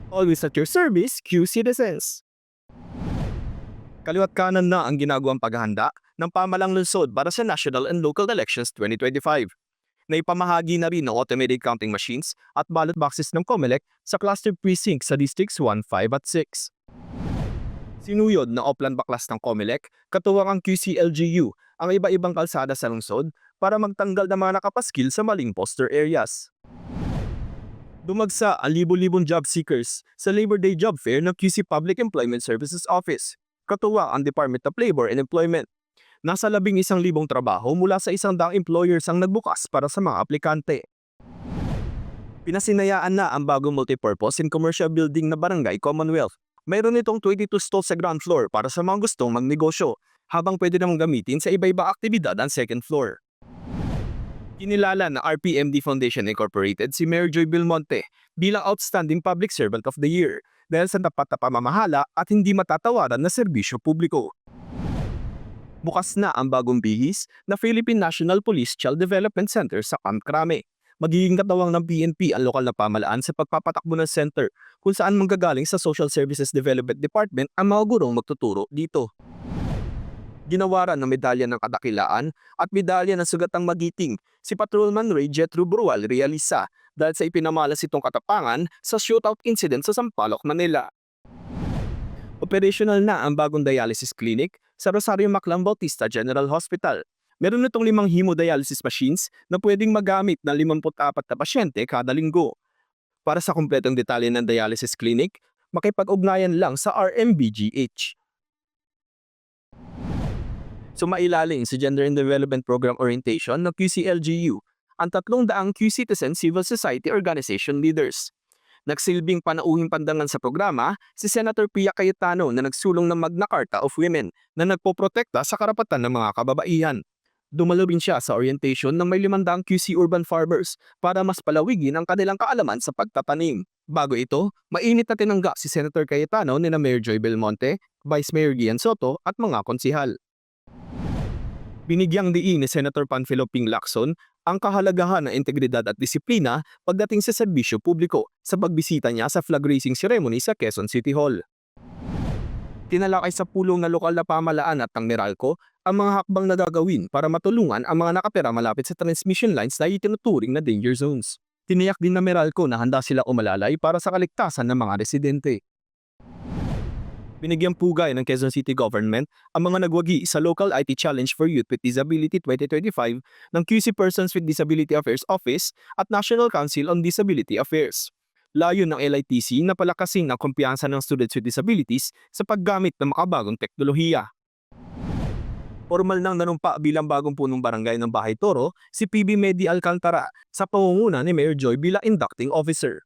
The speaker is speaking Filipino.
Always at your service, Q citizens. Kaliwat kanan na ang ginagawang paghahanda ng pamalang lungsod para sa national and local elections 2025. Naipamahagi na rin ng automated counting machines at ballot boxes ng COMELEC sa cluster precinct sa districts 1, 5 at 6. Sinuyod na Oplan Baklas ng COMELEC, katuwang ang QCLGU, ang iba-ibang kalsada sa lungsod para magtanggal ng mga nakapaskil sa maling poster areas. Dumagsa ang libo-libong job seekers sa Labor Day Job Fair ng QC Public Employment Services Office, katuwang ang Department of Labor and Employment. Nasa 11,000 trabaho mula sa 100 employers ang nagbukas para sa mga aplikante. Pinasinayaan na ang bagong multipurpose and commercial building na Barangay Commonwealth. Mayroon itong 22 stalls sa ground floor para sa mga gustong magnegosyo, habang pwede namang gamitin sa iba-ibang aktibidad ang second floor. Kinilala na RPMD Foundation Incorporated si Mayor Joy Belmonte bilang Outstanding Public Servant of the Year dahil sa tapat na pamamahala at hindi matatawaran na serbisyo publiko. Bukas na ang bagong bihis na Philippine National Police Child Development Center sa Camp Crame. Magiging katawang ng PNP ang lokal na pamalaan sa pagpapatakbo ng center kung saan manggagaling sa Social Services Development Department ang mga gurong magtuturo dito. Ginawaran ng medalya ng kadakilaan at medalya ng sugatang magiting si Patrolman Ray Jetro Brual Realisa dahil sa ipinamalas itong katapangan sa shootout incident sa Sampaloc, Manila. Operational na ang bagong dialysis clinic sa Rosario Maclang Bautista General Hospital. Meron itong 5 hemodialysis machines na pwedeng magamit ng 54 na pasyente kada linggo. Para sa kumpletong detalye ng dialysis clinic, makipag-ugnayan lang sa RMBGH. Sumailalim sa Gender and Development Program Orientation ng QCLGU ang 300 Q-Citizen Civil Society Organization Leaders. Nagsilbing panauhing pandangan sa programa si Senator Pia Cayetano na nagsulong ng Magna Carta of Women na nagpoprotekta sa karapatan ng mga kababaihan. Dumalo rin siya sa orientation ng may 500 QC urban farmers para mas palawigin ang kanilang kaalaman sa pagtatanim. Bago ito, mainit na tinanggap si Senator Cayetano ni Mayor Joy Belmonte, Vice Mayor Gian Soto at mga konsihal. Binigyang diin ni Senator Panfilo Ping Lacson ang kahalagahan ng integridad at disiplina pagdating sa serbisyo publiko sa pagbisita niya sa flag raising ceremony sa Quezon City Hall. Tinalakay sa pulong na lokal na pamalaan at ng Meralco ang mga hakbang na gagawin para matulungan ang mga nakatira malapit sa transmission lines na itinuturing na danger zones. Tiniyak din ng Meralco na handa sila umalalay para sa kaligtasan ng mga residente. Binigyang pugay ng Quezon City Government ang mga nagwagi sa Local IT Challenge for Youth with Disability 2025 ng QC Persons with Disability Affairs Office at National Council on Disability Affairs. Layo ng LITC na palakasin ang kumpiyansa ng students with disabilities sa paggamit ng makabagong teknolohiya. Formal nang nanumpa bilang bagong punong barangay ng Bahay Toro si PB Medi Alcantara sa pangunguna ni Mayor Joy bilang inducting officer.